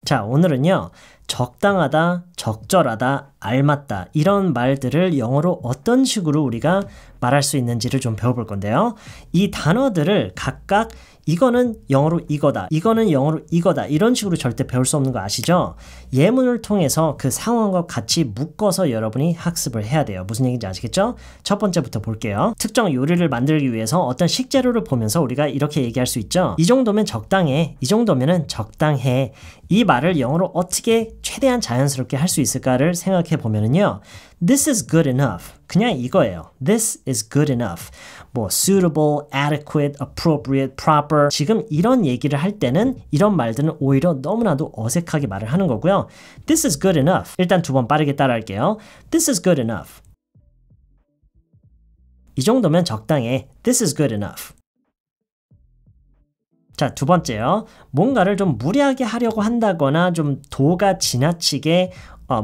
자, 오늘은요. 적당하다, 적절하다, 알맞다 이런 말들을 영어로 어떤 식으로 우리가 말할 수 있는지를 좀 배워볼 건데요. 이 단어들을 각각 이거는 영어로 이거다, 이거는 영어로 이거다 이런 식으로 절대 배울 수 없는 거 아시죠? 예문을 통해서 그 상황과 같이 묶어서 여러분이 학습을 해야 돼요. 무슨 얘기인지 아시겠죠? 첫 번째부터 볼게요. 특정 요리를 만들기 위해서 어떤 식재료를 보면서 우리가 이렇게 얘기할 수 있죠. 이 정도면 적당해, 이 정도면은 적당해. 이 말을 영어로 어떻게 최대한 자연스럽게 할 수 있을까를 생각해 보면은요. This is good enough. 그냥 이거예요. This is good enough. 뭐 suitable, adequate, appropriate, proper. 지금 이런 얘기를 할 때는 이런 말들은 오히려 너무나도 어색하게 말을 하는 거고요. This is good enough. 일단 두 번 빠르게 따라할게요. This is good enough. 이 정도면 적당해. This is good enough. 자, 두 번째요. 뭔가를 좀 무리하게 하려고 한다거나 좀 도가 지나치게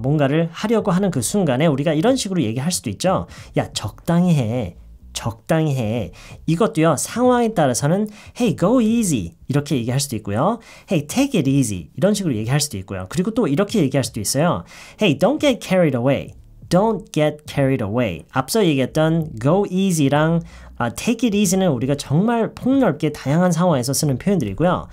뭔가를 하려고 하는 그 순간에 우리가 이런 식으로 얘기할 수도 있죠. 야, 적당히 해. 적당히 해. 이것도요. 상황에 따라서는 Hey, go easy. 이렇게 얘기할 수도 있고요. Hey, take it easy. 이런 식으로 얘기할 수도 있고요. 그리고 또 이렇게 얘기할 수도 있어요. Hey, don't get carried away. Don't get carried away. 앞서 얘기했던 go easy랑 take it easy는 우리가 정말 폭넓게 다양한 상황에서 쓰는 표현들이고요.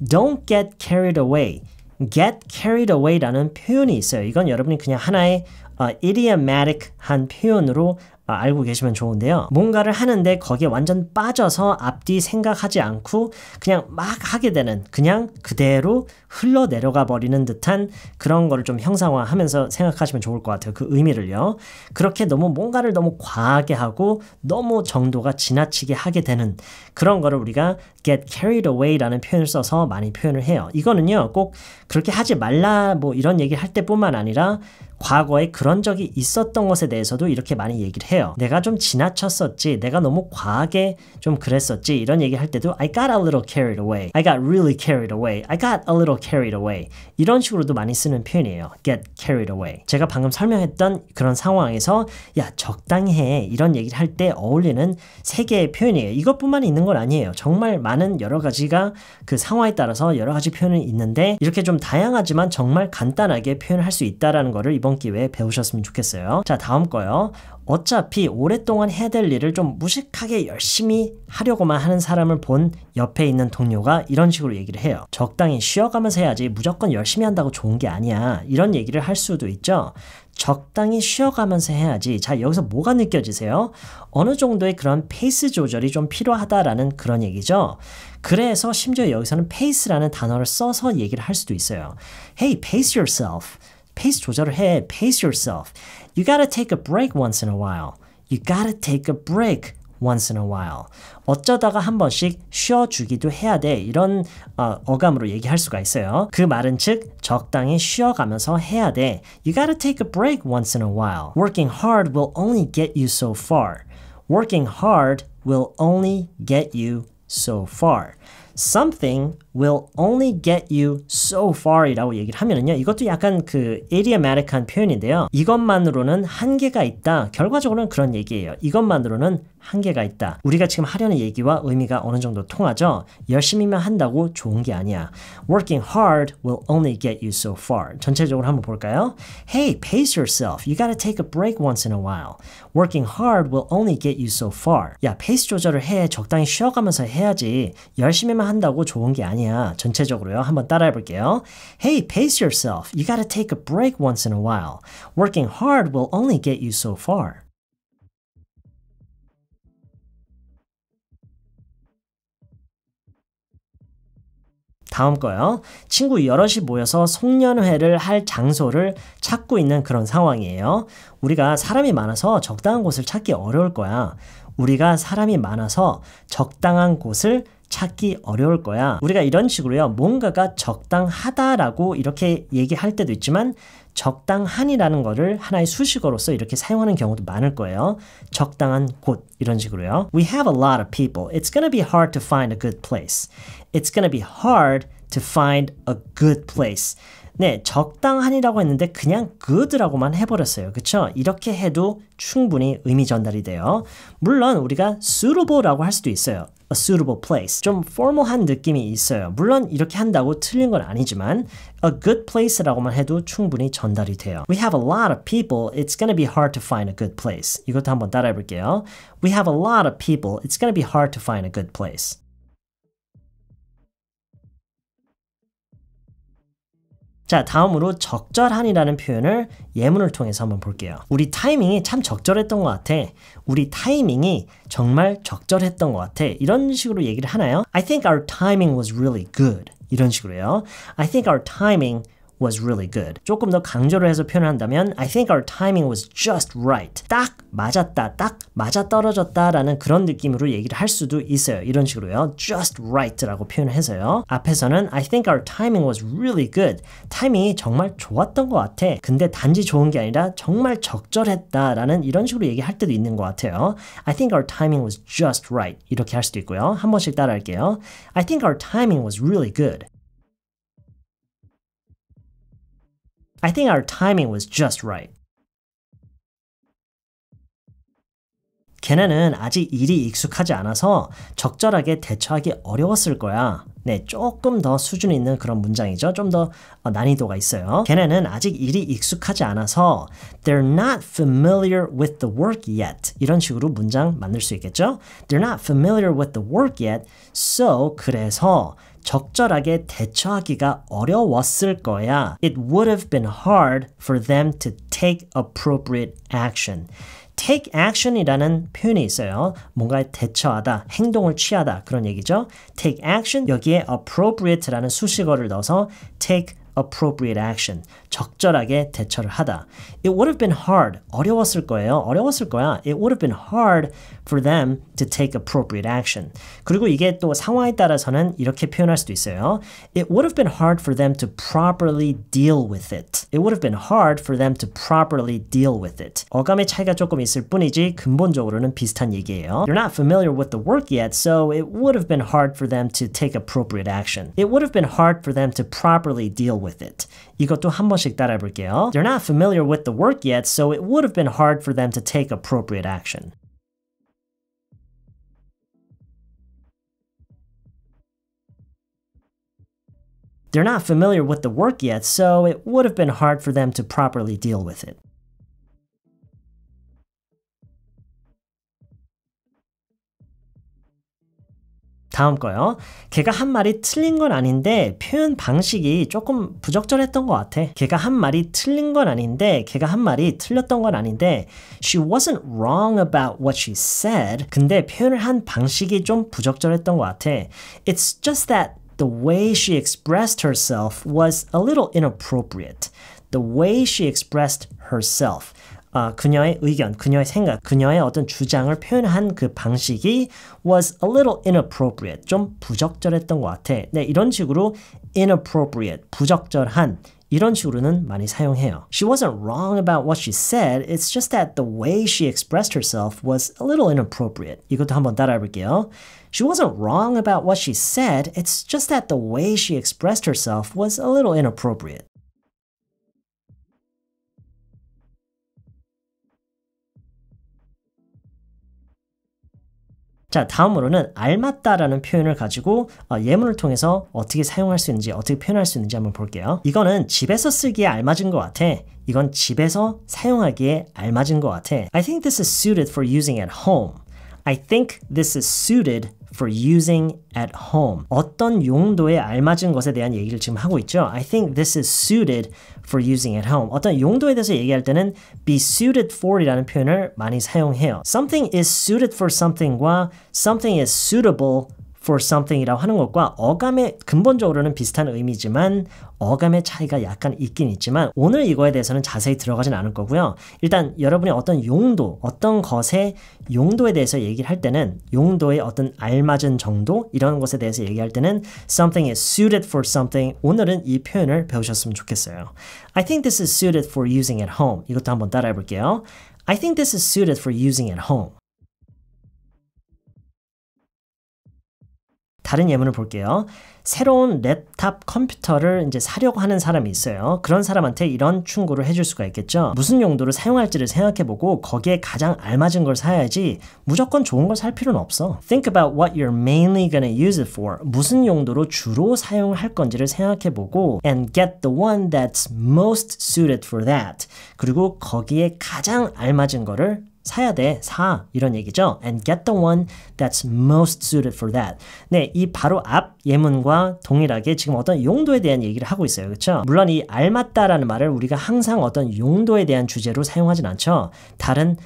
Don't get carried away. get carried away라는 표현이 있어요. 이건 여러분이 그냥 하나의 idiomatic한 표현으로 알고 계시면 좋은데요. 뭔가를 하는데 거기에 완전 빠져서 앞뒤 생각하지 않고 그냥 막 하게 되는, 그냥 그대로 흘러내려가 버리는 듯한 그런 거를 좀 형상화하면서 생각하시면 좋을 것 같아요. 그 의미를요. 그렇게 너무 뭔가를 너무 과하게 하고 너무 정도가 지나치게 하게 되는 그런 거를 우리가 get carried away라는 표현을 써서 많이 표현을 해요. 이거는요. 꼭 그렇게 하지 말라 뭐 이런 얘기를 할 때뿐만 아니라 과거에 그런 적이 있었던 것에 대해서도 이렇게 많이 얘기를 해요. 내가 좀 지나쳤었지, 내가 너무 과하게 좀 그랬었지 이런 얘기 할 때도 I got a little carried away, I got really carried away, I got a little carried away 이런 식으로도 많이 쓰는 표현이에요. get carried away. 제가 방금 설명했던 그런 상황에서 야, 적당히 해 이런 얘기를 할 때 어울리는 세 개의 표현이에요. 이것뿐만 있는 건 아니에요. 정말 많은 여러 가지가 그 상황에 따라서 여러 가지 표현이 있는데 이렇게 좀 다양하지만 정말 간단하게 표현을 할 수 있다는 거를 이번 기회에 배우셨으면 좋겠어요. 자, 다음 거요. 어차피 오랫동안 해야 될 일을 좀 무식하게 열심히 하려고만 하는 사람을 본 옆에 있는 동료가 이런 식으로 얘기를 해요. 적당히 쉬어가면서 해야지 무조건 열심히 한다고 좋은 게 아니야. 이런 얘기를 할 수도 있죠. 적당히 쉬어가면서 해야지. 자, 여기서 뭐가 느껴지세요? 어느 정도의 그런 페이스 조절이 좀 필요하다라는 그런 얘기죠. 그래서 심지어 여기서는 pace라는 단어를 써서 얘기를 할 수도 있어요. Hey, pace yourself. 페이스 조절을 해. Pace yourself. You gotta take a break once in a while. You gotta take a break once in a while. 어쩌다가 한 번씩 쉬어주기도 해야 돼. 이런 어감으로 얘기할 수가 있어요. 그 말은 즉 적당히 쉬어가면서 해야 돼. You gotta take a break once in a while. Working hard will only get you so far. Working hard will only get you so far. Something will only get you so far 이라고 얘기를 하면은요. 이것도 약간 그 idiomatic한 표현인데요. 이것만으로는 한계가 있다. 결과적으로는 그런 얘기예요. 이것만으로는 한계가 있다. 우리가 지금 하려는 얘기와 의미가 어느 정도 통하죠. 열심히만 한다고 좋은 게 아니야. Working hard will only get you so far. 전체적으로 한번 볼까요? Hey, pace yourself. You gotta take a break once in a while. Working hard will only get you so far. 야, 페이스 조절을 해. 적당히 쉬어가면서 해야지. 열심히만 한다고 좋은 게 아니야. 전체적으로요. 한번 따라해 볼게요. Hey, pace yourself. You gotta take a break once in a while. Working hard will only get you so far. 다음 거요. 친구 여럿이 모여서 송년회를 할 장소를 찾고 있는 그런 상황이에요. 우리가 사람이 많아서 적당한 곳을 찾기 어려울 거야. 우리가 사람이 많아서 적당한 곳을 찾기 어려울 거야. 우리가 이런 식으로요. 뭔가가 적당하다라고 이렇게 얘기할 때도 있지만 적당한이라는 거를 하나의 수식어로서 이렇게 사용하는 경우도 많을 거예요. 적당한 곳 이런 식으로요. We have a lot of people. It's gonna be hard to find a good place. It's gonna be hard to find a good place. 네, 적당한이라고 했는데 그냥 good라고만 해버렸어요. 그쵸? 이렇게 해도 충분히 의미 전달이 돼요. 물론 우리가 suitable라고 할 수도 있어요. a suitable place. 좀 formal한 느낌이 있어요. 물론 이렇게 한다고 틀린 건 아니지만 a good place라고만 해도 충분히 전달이 돼요. We have a lot of people. It's gonna be hard to find a good place. 이것도 한번 따라해 볼게요. We have a lot of people. It's gonna be hard to find a good place. 자, 다음으로 적절한이라는 표현을 예문을 통해서 한번 볼게요. 우리 타이밍이 참 적절했던 것 같아. 우리 타이밍이 정말 적절했던 것 같아. 이런 식으로 얘기를 하나요? I think our timing was really good. 이런 식으로요. I think our timing was really good. 조금 더 강조를 해서 표현을 한다면 I think our timing was just right. 딱 맞았다, 딱 맞아떨어졌다라는 그런 느낌으로 얘기를 할 수도 있어요. 이런 식으로요. just right라고 표현을 해서요. 앞에서는 I think our timing was really good. 타이밍이 정말 좋았던 것 같아. 근데 단지 좋은 게 아니라 정말 적절했다라는 이런 식으로 얘기할 때도 있는 것 같아요. I think our timing was just right. 이렇게 할 수도 있고요. 한 번씩 따라할게요. I think our timing was really good. I think our timing was just right. 걔네는 아직 일이 익숙하지 않아서 적절하게 대처하기 어려웠을 거야. 네, 조금 더 수준 있는 그런 문장이죠. 좀 더 난이도가 있어요. 걔네는 아직 일이 익숙하지 않아서 They're not familiar with the work yet. 이런 식으로 문장 만들 수 있겠죠? They're not familiar with the work yet. So, 그래서 적절하게 대처하기가 어려웠을 거야. It would have been hard for them to take appropriate action. take action이라는 표현이 있어요. 뭔가에 대처하다, 행동을 취하다 그런 얘기죠. take action 여기에 appropriate라는 수식어를 넣어서 take appropriate action. 적절하게 대처를 하다. It would have been hard. 어려웠을 거예요. 어려웠을 거야. It would have been hard for them to take appropriate action. 그리고 이게 또 상황에 따라서는 이렇게 표현할 수도 있어요. It would have been hard for them to properly deal with it. It would have been hard for them to properly deal with it. 어감의 차이가 조금 있을 뿐이지 근본적으로는 비슷한 얘기예요. You're not familiar with the work yet, so it would have been hard for them to take appropriate action. It would have been hard for them to properly deal with it. 이것도 한 번씩 따라해 볼게요. They're not familiar with the work yet, so it would have been hard for them to take appropriate action. They're not familiar with the work yet, so it would have been hard for them to properly deal with it. 다음 거요. 걔가 한 말이 틀린 건 아닌데 표현 방식이 조금 부적절했던 것 같아. 걔가 한 말이 틀린 건 아닌데 걔가 한 말이 틀렸던 건 아닌데 She wasn't wrong about what she said. 근데 표현을 한 방식이 좀 부적절했던 것 같아. It's just that the way she expressed herself was a little inappropriate. The way she expressed herself. 그녀의 의견, 그녀의 생각, 그녀의 어떤 주장을 표현한 그 방식이 was a little inappropriate. 좀 부적절했던 것 같아. 네, 이런 식으로 inappropriate, 부적절한 이런 식으로는 많이 사용해요. She wasn't wrong about what she said. It's just that the way she expressed herself was a little inappropriate. 이것도 한번 따라해 볼게요. She wasn't wrong about what she said. It's just that the way she expressed herself was a little inappropriate. 자, 다음으로는 알맞다라는 표현을 가지고 예문을 통해서 어떻게 사용할 수 있는지, 어떻게 표현할 수 있는지 한번 볼게요. 이거는 집에서 쓰기에 알맞은 것 같아. 이건 집에서 사용하기에 알맞은 것 같아. I think this is suited for using at home. I think this is suited for using at home. 어떤 용도에 알맞은 것에 대한 얘기를 지금 하고 있죠. I think this is suited for using at home. 어떤 용도에 대해서 얘기할 때는 be suited for 이라는 표현을 많이 사용해요. Something is suited for something과 something is suitable for something이라고 하는 것과 어감의 근본적으로는 비슷한 의미지만 어감의 차이가 약간 있긴 있지만 오늘 이거에 대해서는 자세히 들어가진 않을 거고요. 일단 여러분이 어떤 용도, 어떤 것의 용도에 대해서 얘기를 할 때는 용도의 어떤 알맞은 정도 이런 것에 대해서 얘기할 때는 something is suited for something 오늘은 이 표현을 배우셨으면 좋겠어요. I think this is suited for using at home. 이것도 한번 따라해 볼게요. I think this is suited for using at home. 다른 예문을 볼게요. 새로운 랩탑 컴퓨터를 이제 사려고 하는 사람이 있어요. 그런 사람한테 이런 충고를 해줄 수가 있겠죠. 무슨 용도로 사용할지를 생각해보고 거기에 가장 알맞은 걸 사야지 무조건 좋은 걸 살 필요는 없어. Think about what you're mainly gonna use it for. 무슨 용도로 주로 사용할 건지를 생각해보고 and get the one that's most suited for that. 그리고 거기에 가장 알맞은 거를 사야 돼. 사. 이런 얘기죠. And get the one that's most suited for that. 네, 이 바로 앞 예문과 동일하게 지금 어떤 용도에 대한 얘기를 하고 있어요. 그렇죠? 물론 이 알맞다라는 말을 우리가 항상 어떤 용도에 대한 주제로 사용하진 않죠. 다른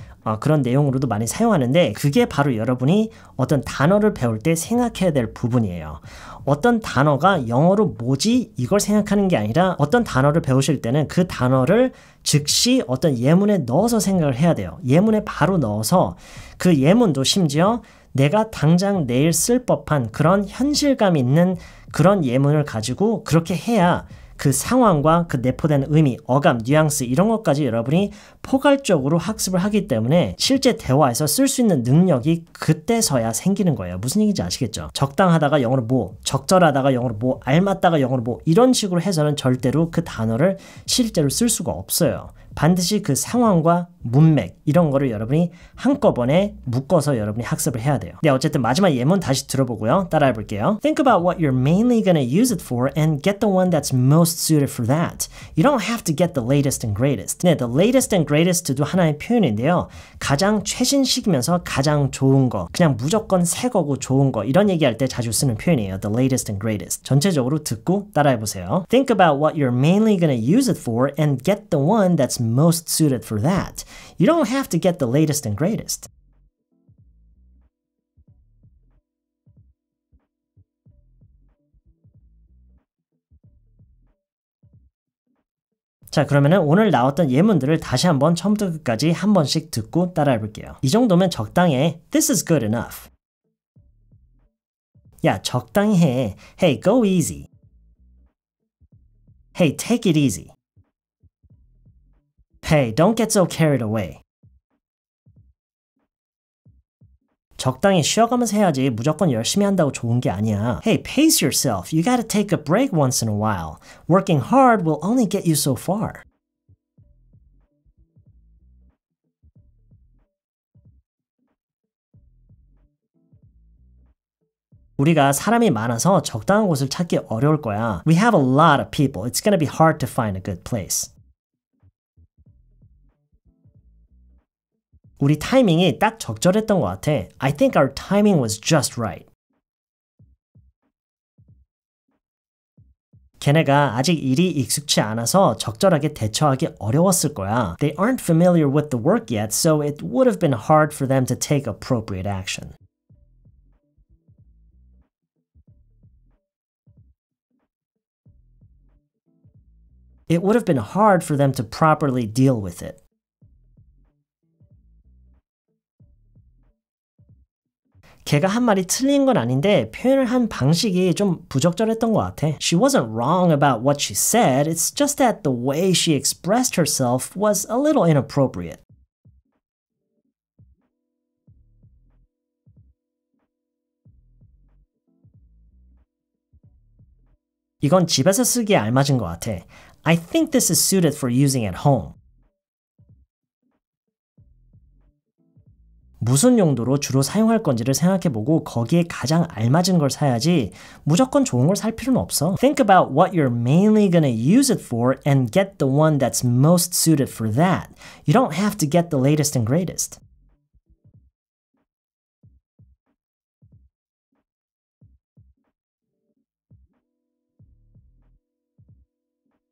그런 내용으로도 많이 사용하는데 그게 바로 여러분이 어떤 단어를 배울 때 생각해야 될 부분이에요. 어떤 단어가 영어로 뭐지? 이걸 생각하는 게 아니라 어떤 단어를 배우실 때는 그 단어를 즉시 어떤 예문에 넣어서 생각을 해야 돼요. 예문에 바로 넣어서 그 예문도 심지어 내가 당장 내일 쓸 법한 그런 현실감 있는 그런 예문을 가지고 그렇게 해야 그 상황과 그 내포된 의미, 어감, 뉘앙스 이런 것까지 여러분이 포괄적으로 학습을 하기 때문에 실제 대화에서 쓸 수 있는 능력이 그때서야 생기는 거예요. 무슨 얘기인지 아시겠죠? 적당하다가 영어로 뭐, 적절하다가 영어로 뭐, 알맞다가 영어로 뭐 이런 식으로 해서는 절대로 그 단어를 실제로 쓸 수가 없어요. 반드시 그 상황과 문맥 이런 거를 여러분이 한꺼번에 묶어서 여러분이 학습을 해야 돼요. 네, 어쨌든 마지막 예문 다시 들어보고요. 따라해 볼게요. Think about what you're mainly gonna use it for and get the one that's most suited for that. You don't have to get the latest and greatest. 네, the latest and greatest도 하나의 표현인데요. 가장 최신식이면서 가장 좋은 거, 그냥 무조건 새 거고 좋은 거 이런 얘기할 때 자주 쓰는 표현이에요. The latest and greatest. 전체적으로 듣고 따라해 보세요. Think about what you're mainly gonna use it for and get the one that's most suited for that. You don't have to get the latest and greatest. 자, 그러면은 오늘 나왔던 예문들을 다시 한번 처음부터 끝까지 한 번씩 듣고 따라해 볼게요. 이 정도면 적당해. This is good enough. 야, 적당히 해. Hey, go easy. Hey, take it easy. Hey, don't get so carried away. 적당히 쉬어가면서 해야지 무조건 열심히 한다고 좋은 게 아니야. Hey, pace yourself. You gotta take a break once in a while. Working hard will only get you so far. 우리가 사람이 많아서 적당한 곳을 찾기 어려울 거야. We have a lot of people. It's gonna be hard to find a good place. 우리 타이밍이 딱 적절했던 것 같아. I think our timing was just right. 걔네가 아직 일이 익숙치 않아서 적절하게 대처하기 어려웠을 거야. They aren't familiar with the work yet, so it would have been hard for them to take appropriate action. It would have been hard for them to properly deal with it. 걔가 한 말이 틀린 건 아닌데 표현을 한 방식이 좀 부적절했던 것 같아. She wasn't wrong about what she said. It's just that the way she expressed herself was a little inappropriate. 이건 집에서 쓰기에 알맞은 것 같아. I think this is suited for using at home. 무슨 용도로 주로 사용할 건지를 생각해보고 거기에 가장 알맞은 걸 사야지 무조건 좋은 걸 살 필요는 없어. Think about what you're mainly gonna use it for and get the one that's most suited for that. You don't have to get the latest and greatest.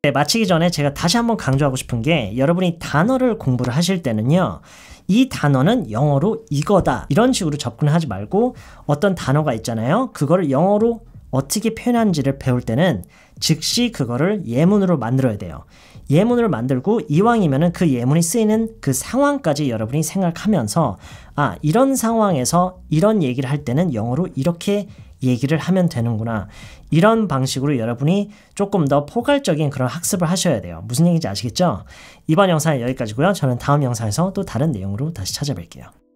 네, 마치기 전에 제가 다시 한번 강조하고 싶은 게 여러분이 단어를 공부를 하실 때는요. 이 단어는 영어로 이거다 이런 식으로 접근을 하지 말고 어떤 단어가 있잖아요. 그거를 영어로 어떻게 표현하는지를 배울 때는 즉시 그거를 예문으로 만들어야 돼요. 예문으로 만들고 이왕이면은 그 예문이 쓰이는 그 상황까지 여러분이 생각하면서 아, 이런 상황에서 이런 얘기를 할 때는 영어로 이렇게 얘기를 하면 되는구나. 이런 방식으로 여러분이 조금 더 포괄적인 그런 학습을 하셔야 돼요. 무슨 얘기인지 아시겠죠? 이번 영상은 여기까지고요. 저는 다음 영상에서 또 다른 내용으로 다시 찾아뵐게요.